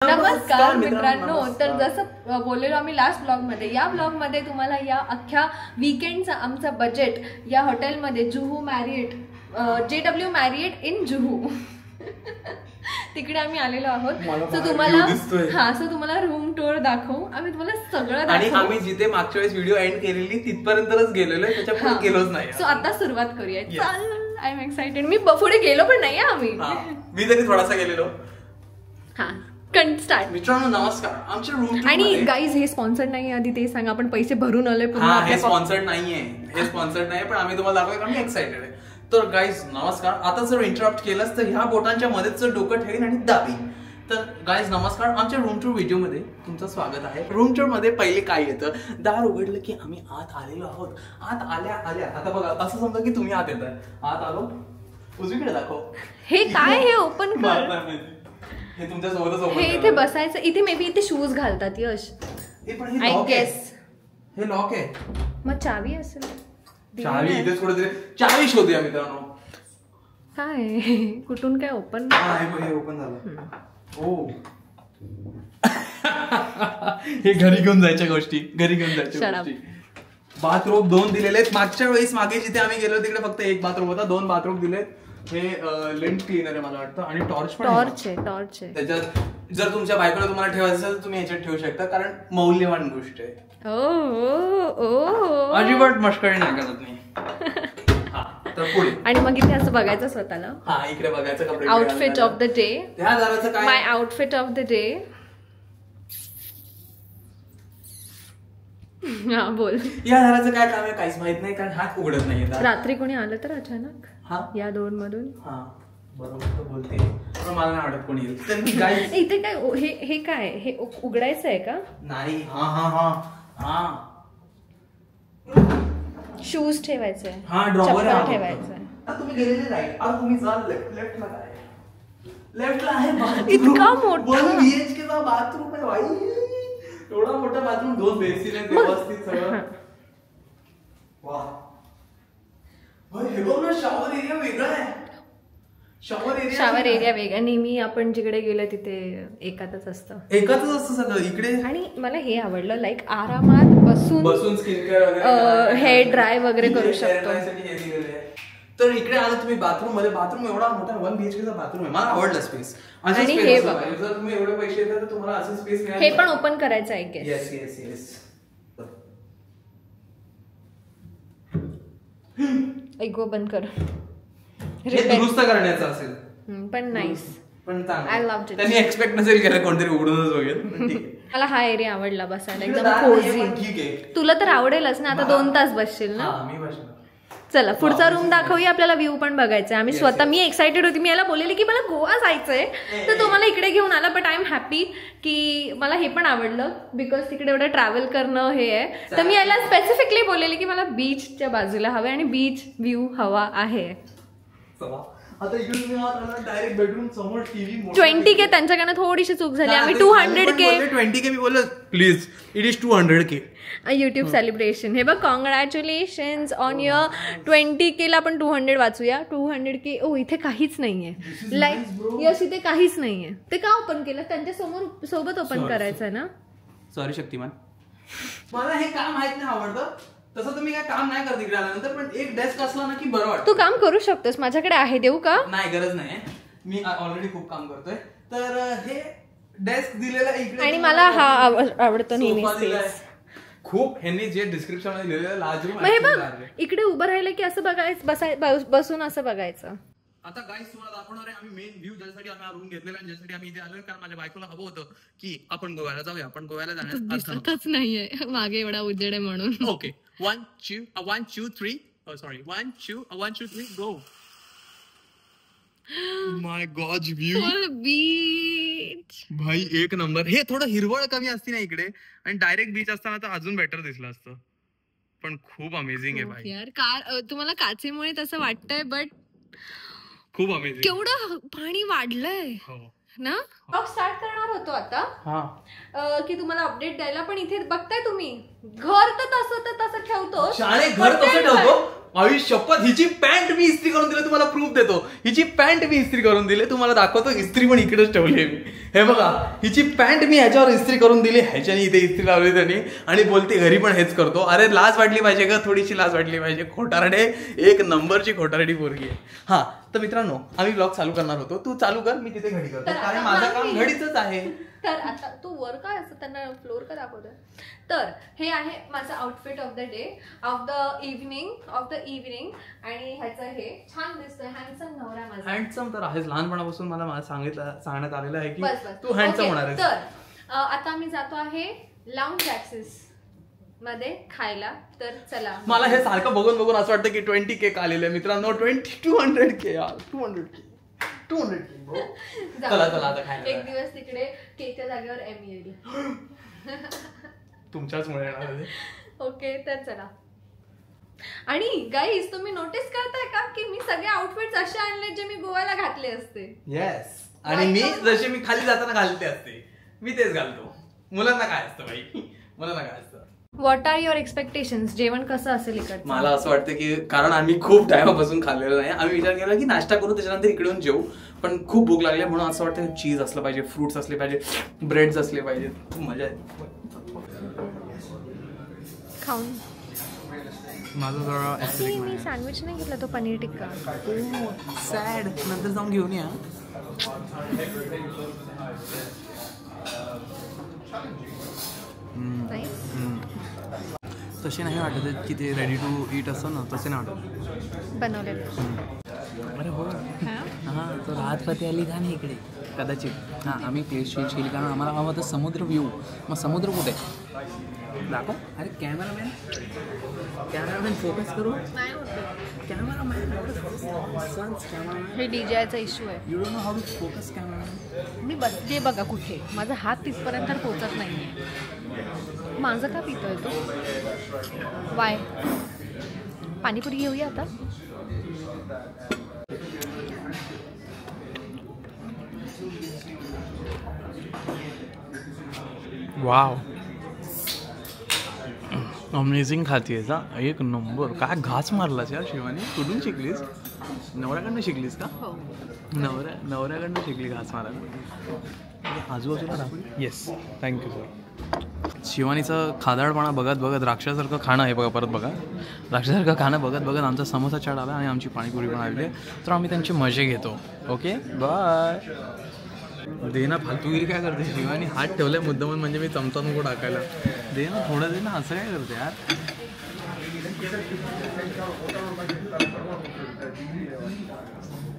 नमस्कार मित्रांनो. तर जसं बोललेलो आम्ही लास्ट ब्लॉग मध्ये, या ब्लॉग मध्ये तुम्हाला या अख्ख्या वीकेंडचा आमचा बजेट या हॉटेलमध्ये Juhu Marriott, JW Marriott in Juhu तिकडे आम्ही आलेलो आहोत. सो तुम्हाला रूम टूर दाखवू, आम्ही तुम्हाला सगळं दाखवू. आणि आम्ही जिथे मागच्या वेळेस व्हिडिओ एंड केलेली तिथपर्यंतच गेलेलो आहे, त्याच्या पुढे गेलोच नाही. सो आता सुरुवात करूया. चल, आय एम एक्साइटेड. मी पुढे गेलो पण नाही आम्ही, मी तरी थोडासा गेलेलो. स्टार्ट. मित्रांनो नमस्कार. आमच्या रूम आणि गाईज हे स्पॉन्सर्ड नाही, आधी ते सांगा. आपण पैसे भरून आलोय पुन्हा. हे स्पॉन्सर्ड नाहीये, हे स्पॉन्सर्ड नाही, पण आम्ही तुम्हाला दाखवूया कारण मी एक्साइटेड आहे. तर गाईज नमस्कार. आता जर इंटरप्ट केलंस तर ह्या बोटांच्या मध्येच डोकं ठेवीन आणि दाबी. तर गाईज नमस्कार. आमच्या रूम टूर व्हिडिओ मध्ये तुमचं स्वागत आहे. रूम टूर मध्ये पहिले काय येतं, दार उघडलं की आम्ही आत आलेलो आहोत. आत आल्या आता बघा, असं समजा की तुम्ही आत येताय. आत आलो, उजवीकडे दाखव. हे काय, हे ओपन कर. हे तुमच्या सोबतच ओपन. हे इथे बसायचं. इथे मे बी इथे शूज घालतात यश. आय गेस हे लॉक आहे. मग चावी असेल. चावी इथे कुठेतरी. चावी शोधूया मित्रांनो. काय कुठून काय ओपन. हे ओपन झालं. ओ हे घरी घेऊन जायच्या गोष्टी, घरी घेऊन जायच्या गोष्टी. बाथरूम 2 दिलेले आहेत. मागच्या वेळेस मागे जिथे आम्ही गेलो तिकडे फक्त 1 बाथरूम होता, 2 बाथरूम दिलेत. हे लेंट क्लीनर आहे मला वाटतं. आणि टॉर्च आहे. त्याच्यात जर तुमच्या बायकोला तुम्हाला ठेवायचं असेल तर तुम्ही याच्यात ठेवू शकता, कारण मौल्यवान गोष्ट आहे. अजिबात मस्करी नाही करत मी. तर पुढे. आणि मग इथे असं बघायचं स्वतःला. इकडे बघायचं कपडे. Outfit of the day. ह्या दाराचं काय, माय आउटफिट ऑफ द डे. बोल. या दाराचं काय काम आहे काहीच माहित नाही, कारण हात उघडत नाही. रात्री कोणी आलं तर अचानक या 2 मधून. बरोबर बोलते, पण मला नाही वाटत कोणी येईल. इथे काय, हे काय, हे उघडायचं आहे का? नाही. शूज ठेवायचे, ड्रॉवर ठेवायचं. तुम्ही गेलेले राईट, आता तुम्ही जा लेफ्टला. काय लेफ्टला आहे इतका मोठा BHK चा बाथरूम आहे भाई. एवढा मोठा बाथरूम, 2 बेसिन आहेत व्यवस्थित सगळं. वाह. हे बघ ना, शॉवर एरिया वेगळा आहे. शॉवर एरिया वेगळा. नेहमी आपण जिकडे गेलो तिथे एकातच असतं सगळं इकडे. आणि मला हे आवडलं, लाईक आरामात बसून स्किन केअर वगैरे, हेअर ड्राय वगैरे करू शकतो. तर इकडे आलं तुम्ही बाथरूम मध्ये. बाथरूम एवढा मोठा 1 BHK चा बाथरूम आहे. मला आवडलं स्पेस. आणि हे बघा, जर तुम्ही एवढे पैसे देता तर तुम्हाला असं स्पेस मिळेल. हे पण ओपन करायचं आहे की. येस. ऐकू बंद कर. हे दुरुस्त करण्याचं असेल पण नाईस, पण आय लव्ह इट. त्यांनी एक्सपेक्ट नसेल केलं कोणतरी उघडूनच बघेल. मला हा एरिया आवडला बसायला, एकदम कोझी. ठीक आहे, तुला तर आवडेलच ना. आता 2 तास बसशील ना. मी बसणार. चला पुढचा रूम दाखवूया. आपल्याला व्ह्यू पण बघायचा आहे. आम्ही मी एक्साइटेड होती. मी याला बोललेली की मला गोवा जायचंय, तर तो मला इकडे घेऊन आला. बट आय एम हॅपी की मला हे पण आवडलं, बिकॉज तिकडे एवढं ट्रॅव्हल करणं हे आहे. तर मी याला स्पेसिफिकली बोललेली की मला बीचच्या बाजूला हवे आणि बीच व्ह्यू हवा आहे. आता डायरेक्ट बेडरूम समोर टीव्ही. 20K त्यांच्याकडनं थोडीशी चूक झाली. आम्ही 200K 20K मी बोललो, please it is 200K. YouTube celebration. हे बघ, कॉंग्रॅच्युलेशन्स ऑन युअर 20K ला आपण 200 वाचूया. 200K. ओ इथे काहीच नाहीये, लाईक यश इथे काहीच नाहीये. ते का ओपन केलं? त्यांच्या सोबत ओपन करायचं ना. सॉरी शक्तिमान, मला हे काम माहित नाही आवडतं. तसं तुम्ही काय काम नाही करत इकडे आल्यानंतर, पण एक डेस्क असला ना की बरं वाटतं. तू काम करू शकतोस, माझ्याकडे आहे. देऊ का? नाही, गरज नाही. मी ऑलरेडी खूप काम करतोय. तर हे डेस्क दिलेला इकडे. आणि मला हा आवडतो नेहमी स्पेस खूप. ह्यांनी जे डिस्क्रिप्शन मध्ये लिहिलेलं लाजरूम. हे बघ, इकडे उभं राहिलं की असं बघायचं, बसून असं बघायचं. आता गाईस तुम्हाला दाखवणार आहे आम्ही मेन व्ह्यू, ज्यासाठी आम्ही हा रूम घेतलेला आणि ज्यासाठी आम्ही इथे आलोय. कारण माझ्या बायकोला हवं होतं की आपण गोव्याला जाऊया. आपण गोव्याला जाण्यास नाहीये मागे एवढा उजेड आहे म्हणून. ओके, 1 2 3 सॉरी 1 2 3 गो. माय गॉड, व्ह्यू बीच भाई एक नंबर. हे थोडं हिरवळ कमी असती ना इकडे, आणि डायरेक्ट बीच असताना तर अजून बेटर दिसलं असतं. पण खूप अमेझिंग आहे भाई. यार तुम्हाला काचेमुळे तसं वाटतंय, बट खूप अमेझिंग. केवढं पाणी वाढलंय ना. ब्लॉग स्टार्ट करणार होतो आता की तुम्हाला अपडेट द्यायला, पण इथे बघताय तुम्ही घर तर तसं ठेवतो. शाळे घर तसं ठेवतो, आयुष शपथ, हिची पॅन्ट मी इस्त्री करून दिली, तुम्हाला प्रूफ देतो. हिची पॅन्ट मी इस्त्री करून दिली, तुम्हाला दाखवतो. इस्त्री पण इकडेच ठेवली मी. हे बघा, हिची पॅन्ट मी ह्याच्यावर इस्त्री करून दिली, ह्याच्याने इथे इस्त्री लावली त्यांनी, आणि बोलते घरी पण हेच करतो. अरे लाज वाटली पाहिजे का, थोडीशी लाज वाटली पाहिजे. खोटारडे, एक नंबरची खोटारडी पोरगी आहे. हा, तर मित्रांनो, आम्ही ब्लॉग चालू करणार होतो. तू चालू कर, मी तिथे घडी करतो, कारण माझं काम घडीच आहे. तर आता तू वर काय असं त्यांना फ्लोर का दाखवतोय. तर हे आहे माझं outfit of the day, of the evening, आणि ह्याचं हे छान दिसतोय. हँडसम नवरा माझा. हँडसम तर आहेच, लहानपणापासून मला सांगण्यात आलेलं आहे की तू हँडसम होणार आहेस. तर आता आम्ही जातो आहे लाऊंज ॲक्सेस मध्ये खायला. तर चला, मला हे सारखं बघून असं वाटतं की 20K केक आलेले आहे मित्रांनो. 200K यार, 200K. चला आता खायला. एक दिवस तिकडे केकच्या जागेवर एम येईल. तुमच्याचमुळे येणार. ओके, तर चला. आणि गाईज, तुम्ही नोटीस करताय का की मी सगळे आउटफिट्स असे आणले जे मी गोव्याला घातले असते. येस, आणि मी जसे मी खाली जाताना घालते असते, मी तेच घालतो. मुलांना काय असतं बाई, मुलांना काय असतं. What are your expectations? जेवण कसं असेल इकडचं? मला असं वाटतं की कारण आम्ही खूप टाइमापासून खाल्लेलं नाही, आम्ही विचार केला की नाश्ता करू त्याच्यानंतर इकडून जेऊ, पण खूप भूक लागली म्हणून असं वाटतं चीज असलं पाहिजे, फ्रुट्स असले पाहिजे, ब्रेड्स असले पाहिजे. खूप मजा आहे. खाऊन माझं जरा मी सँडविच नाही घेतला, तो पनीर टिक्का. सॅड, नंतर जाऊन घेऊन या. तसे नाही वाटत की ते रेडी टू ईट असतं ना, तसे नाही वाटत बनवलेलं. अरे हो, हां, तो राहतपती आली का नाही इकडे कदाचित. हां, आम्ही प्लेस चेंज केली कारण आम्हाला हवं होतं समुद्र व्ह्यू. मग समुद्र कुठे दाखव. अरे कॅमेरामॅन फोकस करू. कॅमेरामॅन हे डीजेचा इश्यू आहे. You don't know how to focus cameraman. मी बसते बघा कुठे, माझा हात तिथपर्यंत पोहोचत नाहीये. माझं का पितोय तो? वाय? पाणीपुरी घेऊया आता. वाव, अमेझिंग खातीये का, एक नंबर. काय घास मारलास यार शिवानी, कुठून शिकलीस? नवऱ्याकडनं शिकलीस का? हो, नवऱ्याकडनं शिकली घास मारायला. आजूबाजूला दाखव. Yes, thank you sir. शिवानीचं खादाडपणा बघत द्राक्षासारखं खाणं आहे बघा. परत बघा, द्राक्षासारखं खाणं बघत आमचा समोसा चाट आला आणि आमची पाणीपुरी पण आली आहे. तर आम्ही त्यांचे मजे घेतो. Okay, bye. दे ना, फालतूगिरी काय करते शिवानी? हात ठेवलाय मुद्दाम, म्हणजे मी चमचा नको टाकायला. दे ना, थोडं दे ना, असं काय करते यार.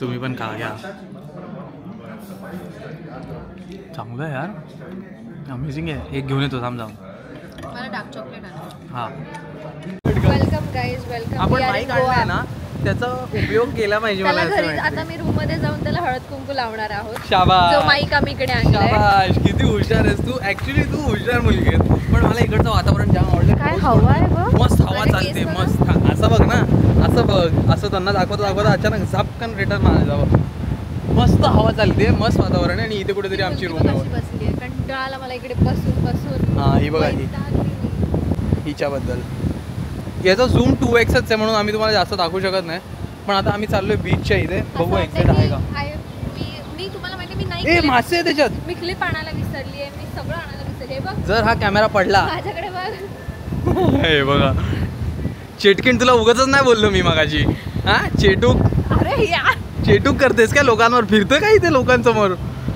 तुम्ही पण खा घ्या, चांगलं आहे यार, अमेझिंग आहे. एक घेऊन येतो, थांब जाऊन. मला डार्क चॉकलेट आणा. हां, वेलकम गाईज, वेलकम. आपण माईक आणलाय ना, त्याचा उपयोग केला पाहिजे. मला आता मी रूम मध्ये जाऊन त्याला हळद कुंकू लावणार आहोत. शाबाश, जो माईक आम्ही इकडे आणलाय. शाबाश, किती हुशार आहेस तू. ऍक्च्युली तू हुशार मुलगी आहेस. पण मला इकडचं वातावरण जाम आवडलं. काय हवा आहे बघ, मस्त हवा चालते, मस्त. असं बघ ना, असं बघ, असं त्यांना दाखवता अचानक झपकन रिटर्न मारायचं. मस्त हवा चालते, मस्त वातावरण आहे. आणि इथे कुठेतरी आमची रूम बसली आहे. कंटाळा मला इकडे बसून. हा, ही बघा, हिच्याबद्दल. याचा झूम 2x आहे म्हणून आम्ही तुम्हाला जास्त दाखवू शकत नाही. पण आता आम्ही चाललोय बीचच्या इथे, बघू एक्झॅक्ट आहे का. मी तुम्हाला माहिती, मी नाही मासे आहे त्याच्यात. मी क्लिप आणायला विसरली आहे, मी सगळं आणायला विसरली. हे बघ, जर हा कॅमेरा पडला माझ्याकडे बघ. हे बघा, चेटकीन, तुला उगाचच नाही बोललो मी मगाशी. हा, चेटूक. अरे यार, चेटूक करतेस का लोकांवर? फिरतं का इथे लोकांसमोर?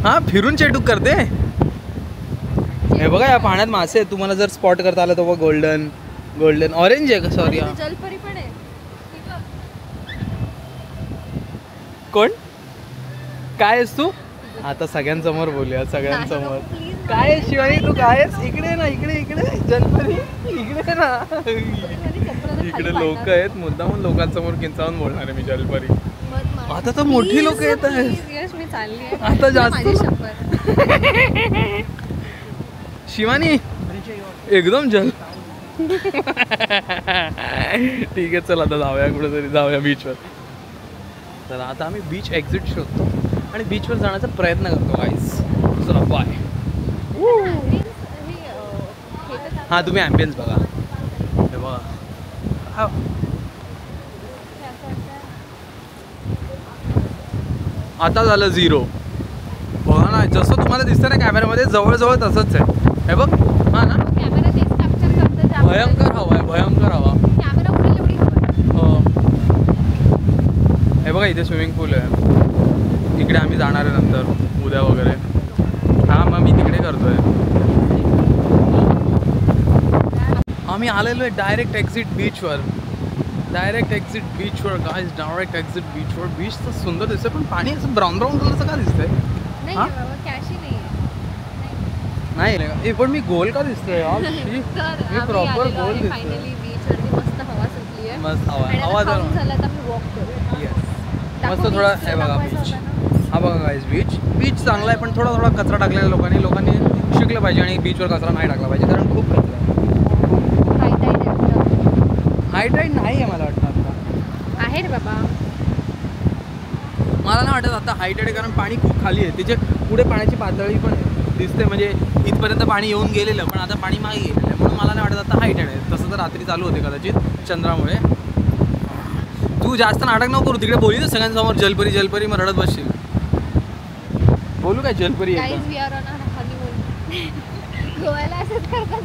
हा, फिरून चेटूक करते. हे बघा, या पाण्यात मासे आहेत. तुम्हाला जर स्पॉट करता आलं तर गोल्डन ऑरेंज आहे का, सॉरी. जलपरी पण आहे. कोण? काय आहेस तू? आता सगळ्यांसमोर बोलूया, सगळ्यांसमोर. काय आहे शिवानी, तू काय आहेस? इकडे ना, इकडे जलपरी, इकडे ना. इकडे लोक आहेत, मुद्दामून लोकांसमोर किंचावून बोलणार आहे मी जलपरी. आता तर मोठी लोक येत आहेत. मी चालली आता जास्त. शिवानी एकदम जल. ठीक आहे, चल आता जाऊया कुठेतरी, जाऊया बीचवर. तर आता आम्ही बीच एक्झिट शोधतो आणि बीचवर जाण्याचा प्रयत्न करतो गाईस. चला, बाय. हां, तुम्ही ॲम्बियन्स बघा. हे बघा, आता झालं 0. बघा ना, जसं तुम्हाला दिसतं ना कॅमेऱ्यामध्ये जवळजवळ तसंच आहे. हे बघ, हा ना, कॅमेरा तेच कॅप्चर करतो. भयंकर हवा आहे, भयंकर हवा. कॅमेरा उडेल एवढी हवा. हो, हे बघा इथे स्विमिंग पूल आहे. तिकडे आम्ही जाणार आहे नंतर उद्या वगैरे. हा, मग मी तिकडे करतोय. आम्ही आलेलो आहे डायरेक्ट एक्झिट बीचवर. डायरेक्ट एक्झिट बीचवर गाईज, डायरेक्ट एक्झिट बीचवर. बीच तर सुंदर दिसतंय, पण पाणी असं ब्राऊन ब्राऊन कलरचं का दिसतंय? नाही बाबा, कॅशी नाही नाही, पण मी गोल का दिसतोय यार? मी प्रॉपर गोल दिसतोय. फायनली बीच वरती मस्त हवा सुटली आहे. मस्त हवा आहे, आवाज आला. झाला तर मी वॉक करू. येस, मस्त थोडा. हे बघा बीच, हा बघा गाईज बीच. बीच चांगला आहे, पण थोडा कचरा टाकलेला लोकांनी शिकलं पाहिजे आणि बीचवर कचरा नाही टाकला पाहिजे, कारण खूप कचरा आहे. हाय टाईड नाही आहे मला वाटतं आता. आहे रे बाबा, मला नाही वाटत आता हाय टाईड आहे, कारण पाणी खूप खाली आहे. त्याच्या पुढे पाण्याची पातळी पण दिसते, म्हणजे इथपर्यंत पाणी येऊन गेलेलं, पण आता पाणी मागे गेलेलं आहे. म्हणून मला नाही वाटत आता हाय टाईड आहे. तसं तर रात्री चालू होते कदाचित चंद्रामुळे. तू जास्त नाटक नको करू, तिकडे बोलली ना सगळ्यांसमोर जलपरी जलपरी, मग रडत बसशील. बोलू काय जलपरी? गोव्याला असंच करतात.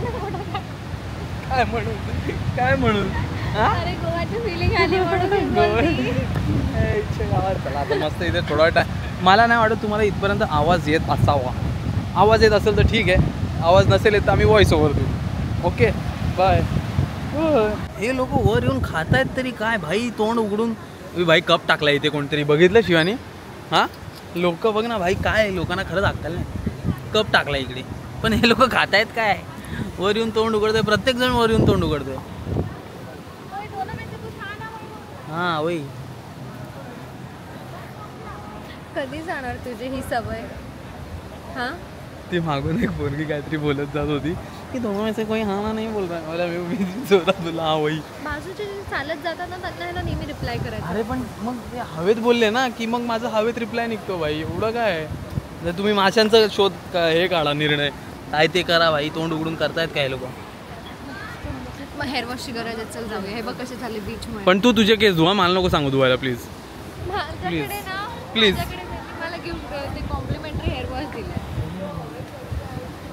काय म्हणून अरे गोव्याची फिलिंग आली म्हणून चला आता मस्त इथे थोडा टाइम. मला नाही वाटत तुम्हाला इथपर्यंत आवाज येत असावा. आवाज येत असेल तर ठीक आहे, आवाज नसेल येत तर आम्ही व्हॉइस ओव्हर देऊ. Okay, bye. हे लोक वर येऊन खात आहेत तरी काय भाई, तोंड उघडून. भाई कप टाकला इथे कोणतरी, बघितलं शिवानी? हां, लोक बघ ना भाई, काय लोकांना खरंच अक्कल नाही. कप टाकला इकडे, पण हे लोक खात आहेत काय? वर येऊन तोंड उघडतोय, प्रत्येक जण वर येऊन तोंड उघडतोय. हां वही. कधी जाणार तुझी ही सवय? हां, ती मागून एक पोरगी काहीतरी बोलत जात होती की दोनों में से कोई हा ना नाही बोल रहा है. मला मी जोरात बोलला हा वही. बाजूचे जे चालत जातात ना त्यांना ह्याला नेहमी रिप्लाय करायचं. अरे पण मग ते हवेत बोलले ना की मग माझं हवेत रिप्लाय निघतो भाई. एवढं काय जर तुम्ही माशांचा शोध हे काढा, निर्णय काय ते करा भाई. तोंड उघडून करतायत काय लोक. मग हेअर वॉशची गरज आहे, चल जाऊया. हे बघ कसे झाले बीच मध्ये. पण तू तुझे केस धुवा, मला नको सांगू धुवायला प्लीज. माझ्याकडे ना, प्लीज. माझ्याकडे मला गिफ्ट ते कॉम्प्लिमेंटरी हेअर वॉश दिलं.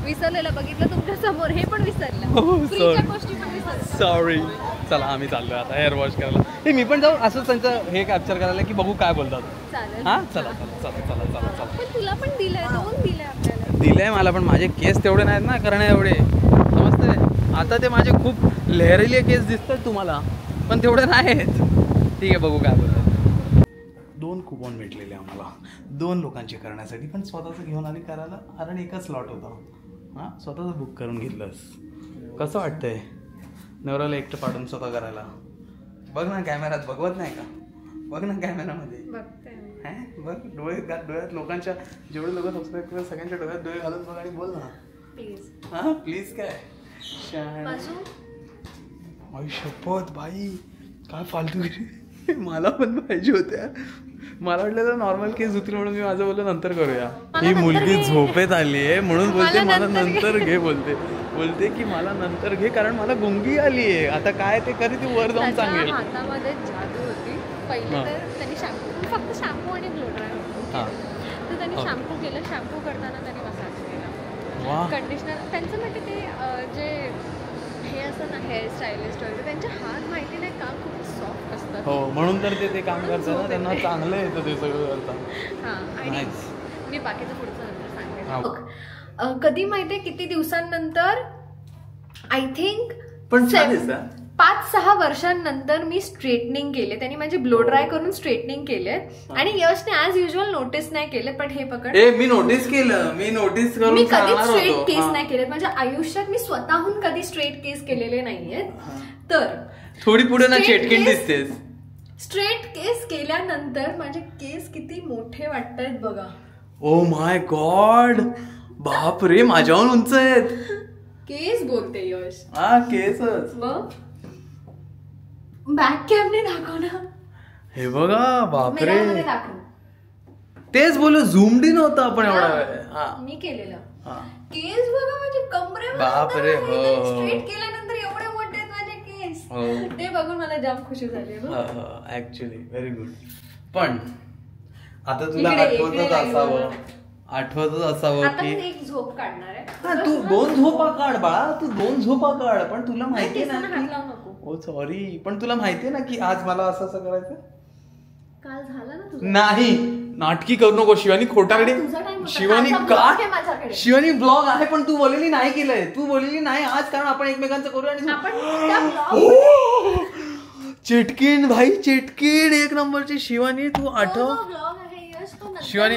विसरलेलं, बघितलं तुमच्या समोर, हे पण विसरलं. फ्रीच्या गोष्टी पण विसरलं. सॉरी. चला आम्ही चाललोय आता हेअर वॉश करायला. हे मी पण जाऊ असंच त्यांचं हे कॅप्चर करायला की बघू काय बोलतात. चालेल. हां चला चला चला चला चला चला. पण तुला पण दिलंय, 2 दिले आपल्याला. दिलंय मला, पण माझे केस तेवढे नाहीत ना करणे एवढे, समजते? आता ते माझे खूप लहरीले केस दिसतात तुम्हाला, पण तेवढे नाहीत. ठीक आहे, बघू काय बोलतात. 2 कुपन भेटलेले आम्हाला 2 लोकांचे करण्यासाठी, पण स्वतःचं घेऊन आली करायला, कारण एकच स्लॉट होता. हां, स्वतःचं बुक करून घेतलंस. कसं वाटतंय नवऱ्याला एकटं पाठवून स्वतः करायला? बघ ना कॅमेऱ्यात, बघवत नाही का? बघ ना कॅमेरामध्ये, बघ डोळ्यात लोकांच्या, जेवढे लोक सबस्क्राईब करतात सगळ्यांच्या डोळ्यात डोळे घालून बघ आणि बोल ना प्लीज. हां प्लीज काय आई शपथ भाई, काय फालतूगिरी. मला पण पाहिजे होत्या. मला वाटलं नॉर्मल केस धुतील म्हणून मी माझं बोललो नंतर करूया. ही मुलगी झोपेत आली आहे म्हणून बोलते मला नंतर घे, बोलते की मला नंतर घे, कारण मला गुंगी आली आहे. आता काय ते कधी ती वर जाऊन सांगेल. हातामध्ये जादू होती. पहिले तर त्यांनी शॅम्पू, फक्त शॅम्पू आणि ब्लो ड्राय होतं, तर त्यांनी शॅम्पू केलं. शॅम्पू करताना त्यांनी मसाज केला. कंडिशनर त्यांचं म्हणजे ते जे हे असं ना हेअर स्टायलिस्ट वगैरे, त्यांचे हात माहिती नाही का खूप सॉफ्ट असतात. हो, म्हणून तर ते काम करतात ना, त्यांना चांगलं येतं ते सगळं करतात. हां, आणि मी बाकीचं पुढचं नंतर सांगेन. कधी माहितीये किती दिवसांनंतर, आय थिंक पण 5-6 वर्षांनंतर मी स्ट्रेटनिंग केले. त्यांनी माझे ब्लो ड्राय करून स्ट्रेटनिंग केले आणि यशने ॲज युजल नोटीस नाही केले. पण हे पकड, मी नोटीस केलं, मी नोटीस करून मी कधीच स्ट्रेट केस नाही केले माझ्या आयुष्यात. मी स्वतःहून कधी स्ट्रेट केस केलेले नाहीयेत. तर थोडी पुढे ना चेटकिन दिसतेस. स्ट्रेट केस केल्यानंतर माझे केस किती मोठे वाटतायत बघा. ओ माय गॉड, बाप रे, माझ्याहून उंच आहेत केस. बोलते यश, हा केसच. मग बॅक कॅमने दाखव ना. हे बघा, बापरे, दाखव. तेच बोल, झूमड इन होतं आपण एवढा वेळ. मी केलेलं. केस बघा माझे कमरे, बापरे. स्ट्रेट केल्यानंतर एवढे मोठे आहेत माझे केस. ते बघून मला जाम खुशी झाली. Actually very good. पण आता तुला आठवतच असावं की एक झोप काढणार आहे. हा तू 2 झोपा काढ बाळा, तू 2 झोपा काढ. पण तुला माहितीये ना ओ सॉरी, पण तुला माहितीये ना की आज मला असं करायचं. काल झालं ना तुझं. नाही नाटकी करू नको शिवानी, खोटाकडे. शिवानी का शिवानी ब्लॉग आहे पण तू बोललेली नाही केलंय, तू बोललेली नाही आज, कारण आपण एकमेकांचं करू. आणि चिटकीण भाई, चिटकीण एक नंबरची शिवानी. तू आठव शिवानी,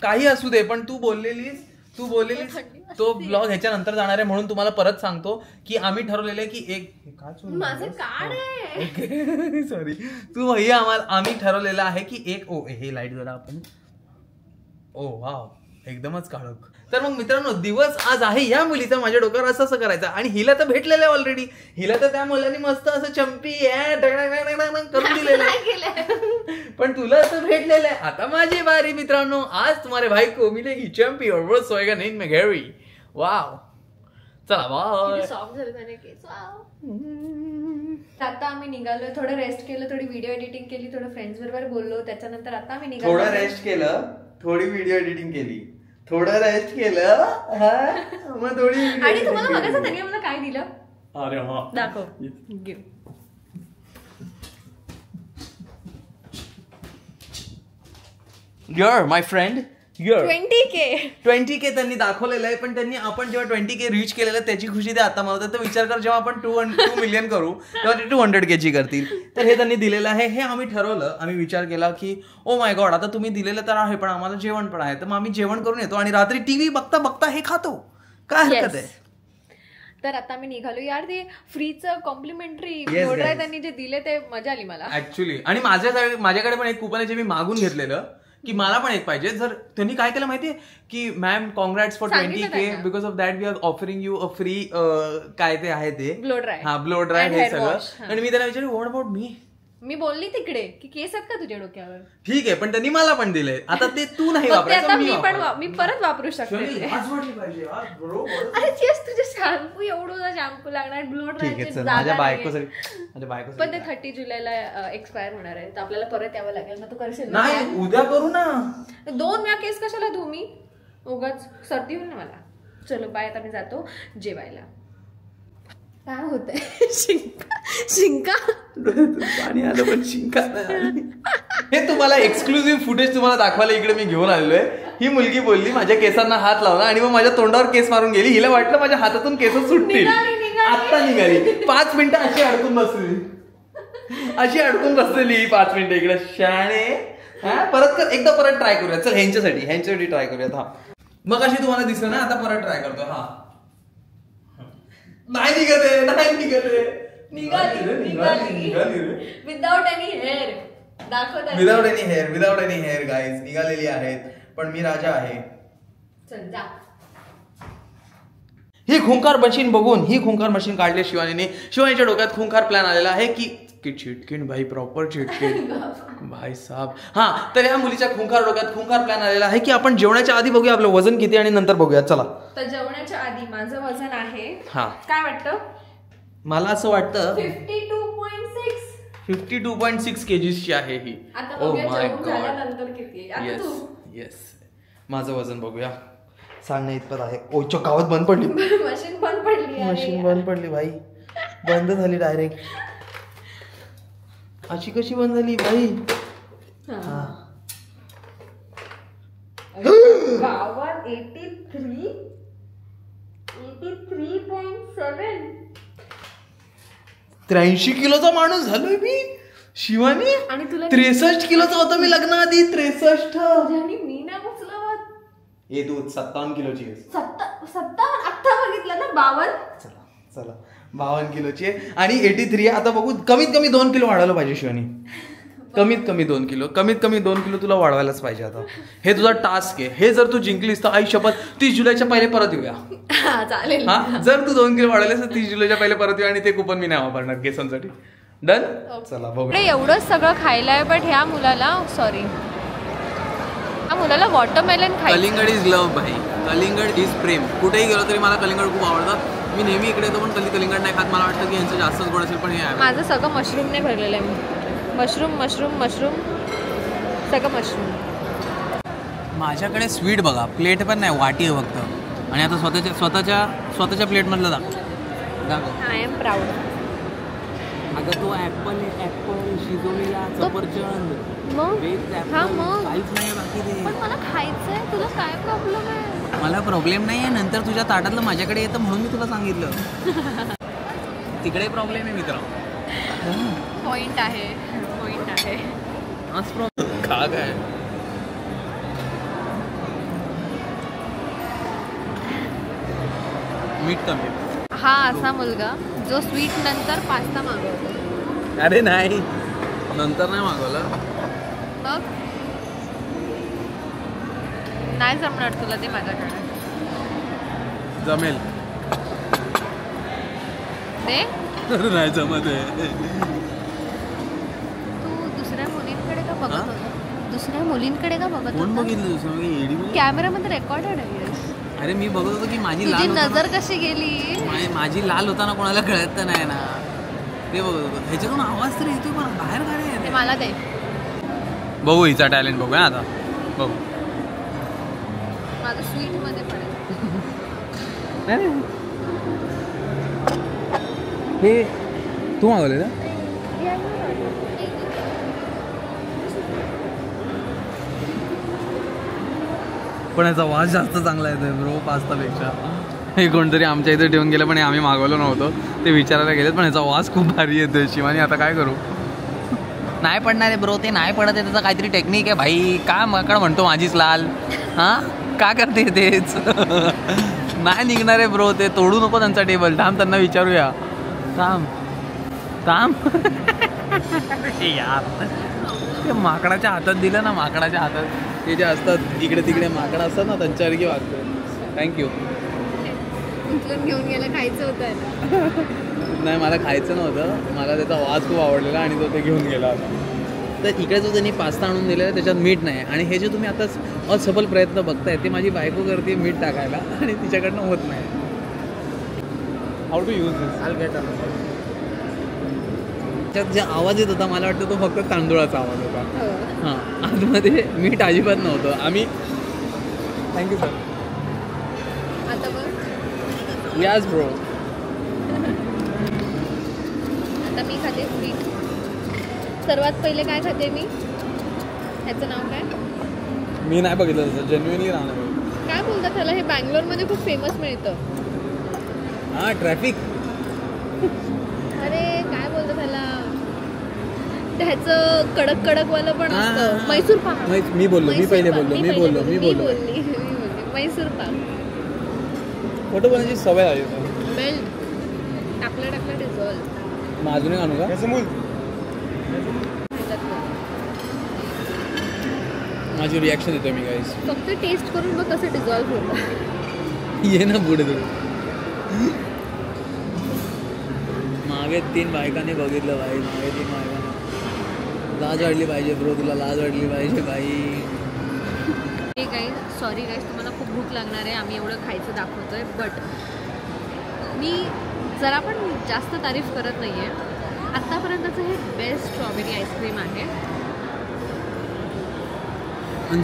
काही असू दे पण तू बोललेलीस तो ब्लॉग ह्याच्या नंतर जाणार आहे. म्हणून तुम्हाला परत सांगतो की आम्ही ठरवलेलं आहे की माझं कार्ड आहे सॉरी तू भैया आम्ही ठरवलेलं आहे की हे लाईट जरा आपण वाव एकदमच काळोख. तर मग मित्रांनो दिवस आज आहे या मुलीचा माझ्या डोक्यावर असं करायचं. आणि हिला तर भेटलेलं आहे ऑलरेडी, हिला तर त्या मुलांनी मस्त असं चंपी करून दिलेलं आहे. पण तुला असं भेटलेलं आहे. आता माझी बारी मित्रांनो, आज तुम्हारे भाई को मिलेगी चंपी और वो सोएगा नींद में गहरी. वाव चला बाय. आता आम्ही निघालो, थोडं रेस्ट केलं, थोडी व्हिडिओ एडिटिंग केली, थोडं फ्रेंड्स बरोबर बोललो, त्याच्यानंतर आता आम्ही निघालो. थोडं रेस्ट केलं, थोडी व्हिडिओ एडिटिंग केली, थोडं रेस्ट केलं मग थोडी. आणि तुम्हाला बघायचं त्यांनी मला काय दिलं. अरे हा दाखव. युअर माय फ्रेंड 20K त्यांनी दाखवलेलं आहे. पण त्यांनी आपण जेव्हा 20K रीच केलेलं त्याची खुशी ते आता मला तर विचार कर जेव्हा आपण 2 मिलियन करू तेव्हा ते 200K करतील. तर हे त्यांनी दिलेलं आहे. हे आम्ही ठरवलं, आम्ही विचार केला की ओ माय गॉड आता तुम्ही दिलेलं तर आहे पण आम्हाला जेवण पण आहे, तर मग आम्ही जेवण करून येतो आणि रात्री टीव्ही बघता बघता हे खातो. काय हरकत आहे. तर आता मी निघालो यार. ते फ्रीचं कॉम्प्लिमेंटरी ऑर्डर आहे त्यांनी जे दिले ते मजा आली मला ऍक्च्युली. आणि माझ्याकडे पण एक कूपन आहे जे मी मागून घेतलेलं की मला पण एक पाहिजे. जर त्यांनी काय केलं माहितीये की ma'am congrats for 20K because of that we are offering you a free काय ते आहे ते ब्लो ड्राय. हा ब्लो ड्राय हे सगळं. आणि मी त्यांना विचारलं व्हॉट अबाउट मी बोलली तिकडे की केस आहेत का तुझ्या डोक्यावर. ठीक आहे पण त्यांनी मला पण दिले. आता ते तू नाही वापरायचं, मी परत वापरू शकते. अरे तुझे शॅम्पू एवढं शॅम्पू लागणार ब्लो ड्रायचे. माझ्या बायको पण ते 30 जुलैला एक्सपायर होणार आहे तर आपल्याला परत यावं लागेल ना. तू करशील नाही उद्या करू ना. 2 वेळा केस कशाला धू मी उगाच सर्दी होईल ना मला. चलो बाय, आता मी जातो जेवायला. काय होतंय शिंका पाणी आलं पण शिंका हे तुम्हाला एक्सक्लुझिव्ह फुटेज तुम्हाला दाखवायला इकडे मी घेऊन आलेलो आहे. ही मुलगी बोलली माझ्या केसांना हात लावला आणि मग माझ्या तोंडावर केस मारून गेली. हिला वाटलं माझ्या हातातून केस सुटतील. आत्ता निघाली 5 मिनिटं अशी अडकून बसलेली 5 मिनिटं इकडे शाणे. परत ट्राय करूया. चल ह्यांच्यासाठी ट्राय करूयात. हा मग अशी तुम्हाला दिसलं ना, आता परत ट्राय करतो. हा नाही निघाले विदाउट एनी हेअर दाखवत. विदाउट एनी हेअर गाईज निघालेली आहेत. पण मी राजा आहे. चल जा. ही खुंखार मशीन बघून ही खुंखार मशीन काढली शिवानीच्या डोक्यात खुंखार प्लॅन आलेला आहे की चिटकीण भाई, प्रॉपर चिटकीण भाई साहब. हा तर या मुलीच्या खुंखार डोक्यात खुंखार प्लॅन आलेला आहे की आपण जेवणाच्या आधी बघूया आपलं वजन किती आणि नंतर बघूया. चला. तर जेवणाच्या आधी माझं वजन आहे, हा काय वाटतं, मला असं वाटतं 52.6 kgs आहे ही. Oh my God. येस माझं वजन बघूया. सांगण्या इतपत आहे. ओच्या गावात बंद पडली मशीन बंद पडली भाई. बंद झाली डायरेक्ट. अशी कशी बंद झाली भाई. गावात 83.7 83 किलोचा माणूस झालोय मी शिवानी. आणि तुला 63 किलोचा होता मी लग्नाआधी. 63 मी नाही उचलवत. तू 57 किलोची आहे. 57 आता बघितलं ना. 52. चला 52 किलोची आहे आणि 83 आहे. आता बघू कमीत कमी 2 किलो वाढवलं पाहिजे शिवानी. कमीत कमी 2 किलो तुला वाढवायलाच पाहिजे. आता हे तुझा टास्क आहे. हे जर तू जिंकलीस तर आई शपथ 30 जुलैच्या पहिले परत येऊया. चालेल. हा जर तू 2 किलो वाढवलेस तर 30 जुलैच्या पहिले परत येऊ आणि ते कुपन मी नाही वापरणार केसांसाठी. डन. चला बघू. एवढंच सगळं खायला आहे बट ह्या मुलाला वॉटरमेलन खायचं. कलिंगड इज लव्ह भाई. कलिंगड इज प्रेम. कुठेही गेलो तरी मला कलिंगड खूप आवडतं. मी नेहमी इकडे येतो पण कधी कलिंगड नाही खात. मला वाटतं की यांचं जास्तच गोड असेल पण हे आहे. माझं सगळं मशरूमने भरलेलं आहे. मशरूम सगळं मशरूम. माझ्याकडे स्वीट बघा, प्लेट पण नाही, वाटी आहे फक्त. आणि आता स्वतःच्या प्लेटमधलं दाखव. I am proud. अगं तो ऍपल शिजवलेला सफरचंद. मग हा मग काहीच नाही बाकी ते. पण मला खायचंय. तुला काय प्रॉब्लेम आहे? मला प्रॉब्लेम नाही आहे. नंतर तुझ्या ताटातलं माझ्याकडे येतं म्हणून मी तुला सांगितलं. तिकडे प्रॉब्लेम आहे मित्र. पॉइंट आहे. हाच प्रॉब्लेम. खा काय मीठ कमी. हा असा मुलगा जो स्वीट नंतर पास्ता मागवतो. अरे नाही, नंतर नाही मागवलं. मग नाही जमणार तुला ते माझ्याकडे. जमेल. ते नाही जमत आहे. तू दुसऱ्या मुलींकडे का बघत होता? दुसऱ्या मुलींकडे का बघत कोण होता? बघितलं दुसरं? कॅमेरामध्ये रेकॉर्डेड आहे. अरे मी बघत होतो की माझी तुझी लाल नजर कशी गेली? माझी लाल होताना कोणाला कळत तर नाही ना. ते बघत होतो. ह्याच्यातून आवाज तर येतो पण बाहेर काय ते मला दे. बघू हिचा टॅलेंट बघूया आता. बघू. माझं स्वीट मध्ये पडेल. हे तू मागवले ना? पण याचा वास जास्त चांगला येतोय ब्रो पास्तापेक्षा. हे कोणतरी आमच्या इथे ठेवून गेलं पण आम्ही मागवलं नव्हतं. ते विचारायला गेलेत पण याचा वास खूप भारी येतोय. शिवानी आता काय करू? नाही पडणार आहे ब्रो. ते नाही पडत आहे, त्याचं काहीतरी टेक्निक आहे भाई. का मकड म्हणतो माझीच लाल? हां का करते तेच? नाही निघणार आहे ब्रो. ते तोडू नको त्यांचा टेबल. थांब त्यांना विचारूया. थांब यार. ते माकडाच्या हातात दिलं ना, माकडाच्या हातात ते जे असतात इकडे तिकडे माकडं असतात ना, त्यांच्यासारखी वागतं. थँक्यू. घेऊन गेलं. खायचं होतं. नाही मला खायचं नव्हतं. मला त्याचा वास खूप आवडलेला आणि तो ते घेऊन गेला होता. तर इकडे जो त्यांनी पास्ता आणून दिलेला त्याच्यात मीठ नाही. आणि हे जे तुम्ही आता असफल प्रयत्न बघताय ते माझी बायको करते मीठ टाकायला आणि तिच्याकडनं होत नाही. हाऊ टू यूज दिस? त्यात जे आवाज येत होता मला वाटतं तो फक्त तांदूळाचा आवाज होता. हां, आतमध्ये मीठ अजिबात नव्हतं. आम्ही थँक्यू सर. आता बघ. यास ब्रो. आता मी खाते स्वीट. सर्वात पहिले काय खाते मी? ह्याचं नाव काय? मी नाही बघितलं तसं. जेन्युइनली राहणार. काय बोलतात त्याला? हे बँगलोरमध्ये खूप फेमस मिळतं. हां ट्रॅफिक. अरे काय बोलतात त्याला? त्याचं कडक वालं पण असतं. मैसूर पाक. मी बोललो. मी पहिले बोललो. मी बोललो. मैसूर पाक. फोटो बनायची सवय आहे. मेल्ट. टाकलं डिझॉल्व. माझून आणू का? माझी रिॲक्शन येतो मी गाईस. फक्त टेस्ट करून बघ कसं डिझॉल्व होतं. ये ना पुढे तू. मागे 3 बायकांनी बघितलं भाई. मागे 3 बायकांनी. लाज वाटली पाहिजे ब्रो. तुला लाज वाटली पाहिजे बाई. सॉरी गाईस, तुम्हाला खूप भूक लागणार आहे. आम्ही एवढं खायचं दाखवतोय. बट मी जरा पण जास्त तारीफ करत नाही आहे. आत्तापर्यंतचं हे बेस्ट स्ट्रॉबेरी आईस्क्रीम आहे.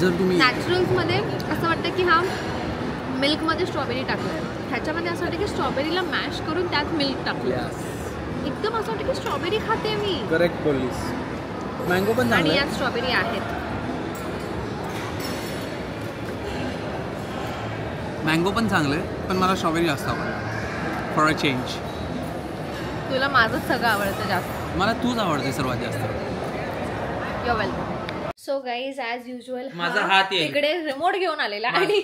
जर तुम्ही नॅचरल्समध्ये असं वाटतं की हा मिल्कमध्ये स्ट्रॉबेरी टाकलं आहे. ह्याच्यामध्ये असं वाटतं की स्ट्रॉबेरीला मॅश करून त्यात मिल्क टाकलं. एकदम असं वाटतं की स्ट्रॉबेरी खाते मी. करेक्ट बोललीस. मँगो पण आणि यात स्ट्रॉबेरी आहेत. मँगो पण चांगलं आहे पण मला स्ट्रॉबेरी जास्त आवडतं. For a change. तुला माझंच सगळं आवडतं जास्त. मला तूच आवडते सर्वात जास्त. You welcome. So guys as usual माझा हात इकडे रिमोट घेऊन आलेला. आणि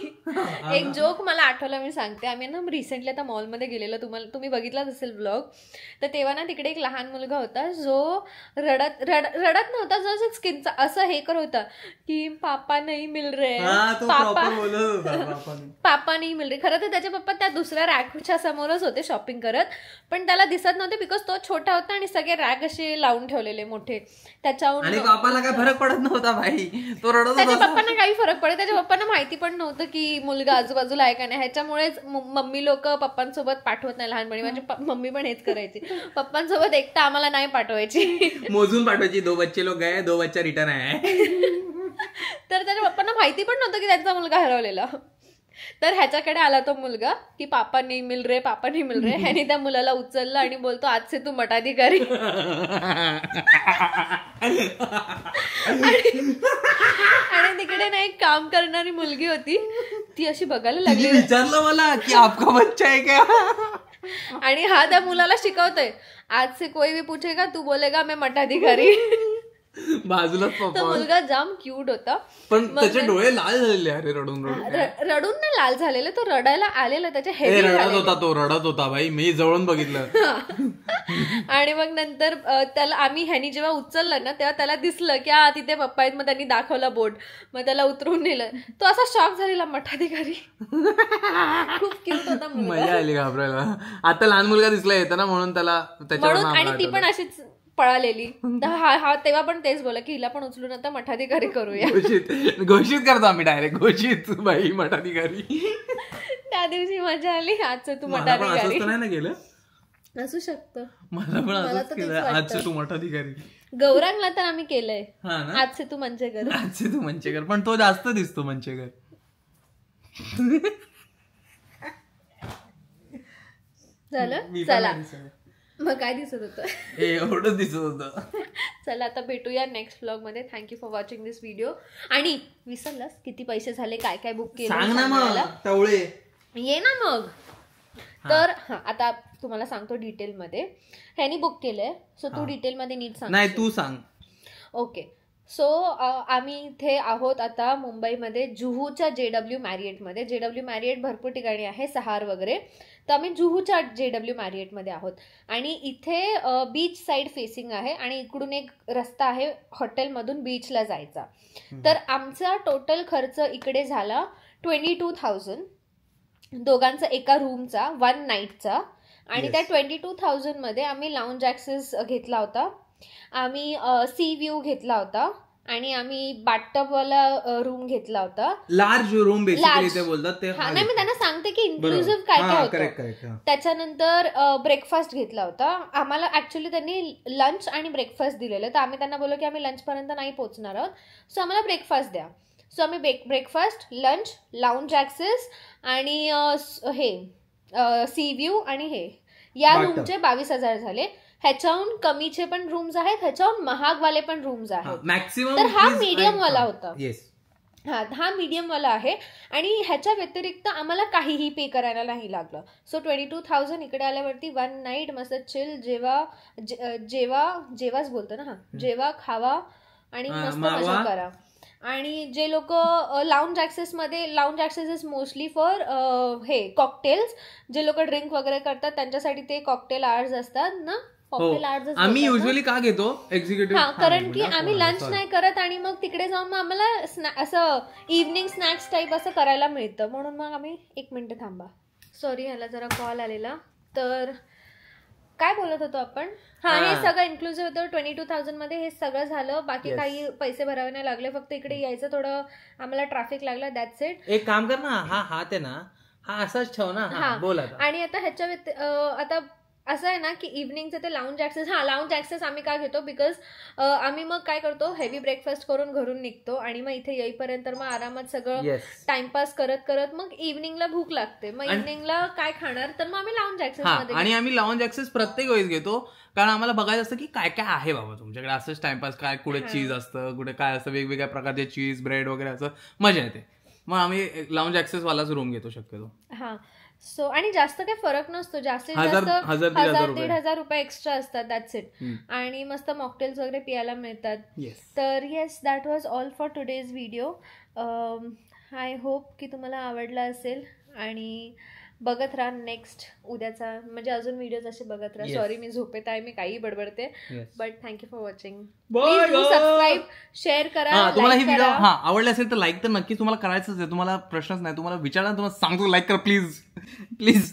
एक जोक मला आठवला, मी सांगते. आम्ही ना रिसेंटली आता मॉलमध्ये गेलेलो. तुम्ही बघितलाच असेल ब्लॉग. तर तेव्हा ना तिकडे एक लहान मुलगा होता जो रडत नव्हता. जो स्किनचा असं हे करत होता की पापा नाही मिल रे, पापा नाही मिल रे. खरं तर त्याचे पप्पा त्या दुसऱ्या रॅकच्या समोरच होते शॉपिंग करत. पण त्याला दिसत नव्हते बिकॉज तो छोटा होता आणि सगळे रॅक असे लावून ठेवलेले मोठे. त्याच्यावर पापाला काय फरक पडत नव्हता भाई. तो रडत. त्याच्या पप्पांना काही फरक पडत. त्याच्या पप्पांना माहिती पण नव्हतं की मुलगा आजूबाजूला आहे का नाही. ह्याच्यामुळेच मम्मी लोक पप्पांसोबत पाठवत नाही लहानपणी. माझी मम्मी पण हेच करायची. पप्पांसोबत एकटा आम्हाला नाही पाठवायची. मोजून पाठवायची. 2 बच्चे लोक आहे, 2 बच्चा रिटर्न आहे. तर त्याच्या पप्पांना माहिती पण नव्हतं की त्यांचा मुलगा हरवलेला. तर ह्याच्याकडे आला तो मुलगा की पापा नाही मिल रे, पापा नाही मिल रे. ह्याने त्या मुलाला उचललं आणि बोलतो आज से तू मठाधिकारी. आणि तिकडे ना एक काम करणारी मुलगी होती, ती अशी बघायला लागली. विचारलं मला की आपका बच्चा आहे का, आणि हा त्या मुलाला शिकवतोय आज से कोई भी पूछेगा तू बोलेगा मैं मठाधिकारी. बाजूलाच तो मुलगा जाम क्यूट होता, पण त्याचे डोळे लाल झालेले. अरे रडून रडून ना लाल झालेले, तो रडायला आलेला, त्याच्या हेवी रडत होता भाई, मी जवळून बघितलं. आणि मग नंतर त्याला आम्ही ह्यानी जेव्हा उचललं ना तेव्हा त्याला दिसलं की तिथे पप्पा आहेत. मग त्यांनी दाखवला बोट, मग त्याला उतरवून नेलं. तो असा शॉक झालेला, मठाधिकारी. खूप क्यूट होता, मजा आली घाबरायला. आता लहान मुलगा दिसला येताना म्हणून त्याला म्हणून. आणि ती पण अशीच पळालेली. हा तेव्हा पण तेच बोला की हिला पण उचलून आता मठाधिकारी करूया. घोषित करतो आम्ही डायरेक्ट, घोषित बाई मठाधिकारी. त्या दिवशी मजा आली. आजचं तू मठाधिकारी नाही ना गेलं, असू शकतं. मला पण असंच केलं, आजचं तू मठाधिकारी. गौरांगला तर आम्ही केलंय आजचे तू मंचेकर. आजचे तू मंचेकर, पण तो जास्त दिसतो मंचेकर. झालं, चला मग काय दिसत होतं, एवढंच दिसत होतं. चला आता भेटूया नेक्स्ट व्लॉग मध्ये. Thank you for watching this video. आणि विसरलास किती पैसे झाले, काय काय बुक केलं, सांग ना मग टवळे. ये ना मग. तर आता तुम्हाला सांगतो डिटेल मध्ये. ह्यानी बुक केलंय, सो तू डिटेल मध्ये नीट सांग. नाही तू सांग. ओके, सो आम्ही इथे आहोत आता मुंबईमध्ये जुहूच्या JW मॅरिएटमध्ये. JW मॅरिएट भरपूर ठिकाणी आहे, सहार वगैरे. तर आम्ही जुहूच्या JW मॅरिएटमध्ये आहोत. आणि इथे बीच साईड फेसिंग आहे आणि इकडून एक रस्ता आहे हॉटेलमधून बीचला जायचा. तर आमचा टोटल खर्च इकडे झाला 22,000 दोघांचा, एका रूमचा, 1 नाईटचा. आणि त्या 22,000 मध्ये आम्ही लाऊंज ॲक्सेस घेतला होता, आम्ही सी व्ह्यू घेतला होता, आणि आम्ही बाथटबवाला रूम घेतला होता. लार्ज रूम बेसिकली ते बोलतात ते. नाही, मी त्यांना सांगते की इन्क्लुझिव्ह काय काय होतं. त्याच्यानंतर ब्रेकफास्ट घेतला होता. आम्हाला ऍक्च्युली त्यांनी लंच आणि ब्रेकफास्ट दिलेलं, तर आम्ही त्यांना बोललो की आम्ही लंच पर्यंत नाही पोहोचणार आहोत, सो आम्हाला ब्रेकफास्ट द्या. सो आम्ही ब्रेकफास्ट, लंच, लाऊंज ॲक्सेस आणि हे सी व्ह्यू आणि हे या रूमचे 22,000 झाले. ह्याच्याहून कमीचे पण रूम्स आहेत, ह्याच्याहून महागवाले पण रूम्स आहेत. मॅक्सिमम. तर हा मीडियम वाला होता. हा मीडियम वाला आहे. आणि ह्याच्या व्यतिरिक्त आम्हाला काहीही पे करायला नाही लागलं. सो 22,000 इकडे आल्यावरती 1 नाईट मस्त चिल, जेवाच बोलतो ना, जेवा, खावा आणि मस्त मजा करा. आणि जे लोक लाऊंज ॲक्सेसमध्ये, lounge access is mostly for हे कॉकटेल्स, जे लोक ड्रिंक वगैरे करतात त्यांच्यासाठी ते कॉकटेल आवर्स असतात ना. आम्ही युजली का घेतो एक्झिक्युटिव्ह, कारण की आम्ही लंच नाही करत आणि मग तिकडे जाऊन मग आम्हाला असं इव्हनिंग स्नॅक्स टाईप असं करायला मिळतं, म्हणून मग आम्ही. 1 मिनिट थांबा, सॉरी ह्याला जरा कॉल आलेला. तर काय बोलत होतो आपण? हे सगळं इन्क्लुझिव्ह होतं 22,000 मध्ये. हे सगळं झालं, बाकी काही पैसे भरावे नाही लागले, फक्त इकडे यायचं थोडं आम्हाला ट्रॅफिक लागला, दॅट्स इट. एक काम कर ना, हात आहे ना, हा असाच ठेव ना, बोला. आणि आता ह्याच्या आता असं आहे ना की इव्हनिंगचं ते लाऊंज ॲक्सेस, लाऊंज ॲक्सेस आम्ही का घेतो, बिकॉज आम्ही मग काय करतो, हेवी ब्रेकफास्ट करून घरून निघतो आणि मग इथे येईपर्यंत मग आरामात सगळं टाइमपास करत करत मग इव्हनिंगला भूक लागते, मग इव्हनिंगला काय खाणार, तर मग आम्ही लाऊंज ॲक्सेस मध्ये. आणि आम्ही लाऊंज ॲक्सेस प्रत्येक वेळेस घेतो, कारण आम्हाला बघायचं असतं की काय काय आहे बाबा तुमच्याकडे, असंच टाइमपास, काय कुठे चीज असतं, कुठे काय असतं, वेगवेगळ्या प्रकारचे चीज, ब्रेड वगैरे, असं मजा येते. मग आम्ही लाऊंज ॲक्सेस वालाच रूम घेतो शक्यतो. सो आणि जास्त काही फरक नसतो, जास्तीत जास्त 1,000-1,500 रुपये एक्स्ट्रा असतात, दॅट्स इट. आणि मस्त मॉकटेल्स वगैरे पियाला मिळतात. तर yes, that was all for today's video. I hope की तुम्हाला आवडला असेल आणि बघत राहा नेक्स्ट उद्याचा, म्हणजे अजून व्हिडिओज असे बघत राहा. सॉरी मी झोपेत आहे, मी काही बडबडते, but thank you for watching. Please do subscribe, share करा. तुम्हाला ही व्हिडिओ आवडला असेल तर लाईक तर नक्की तुम्हाला करायचंच आहे, तुम्हाला प्रश्नच नाही, तुम्हाला विचारा, तुम्हाला सांगतो लाईक करा प्लीज प्लीज.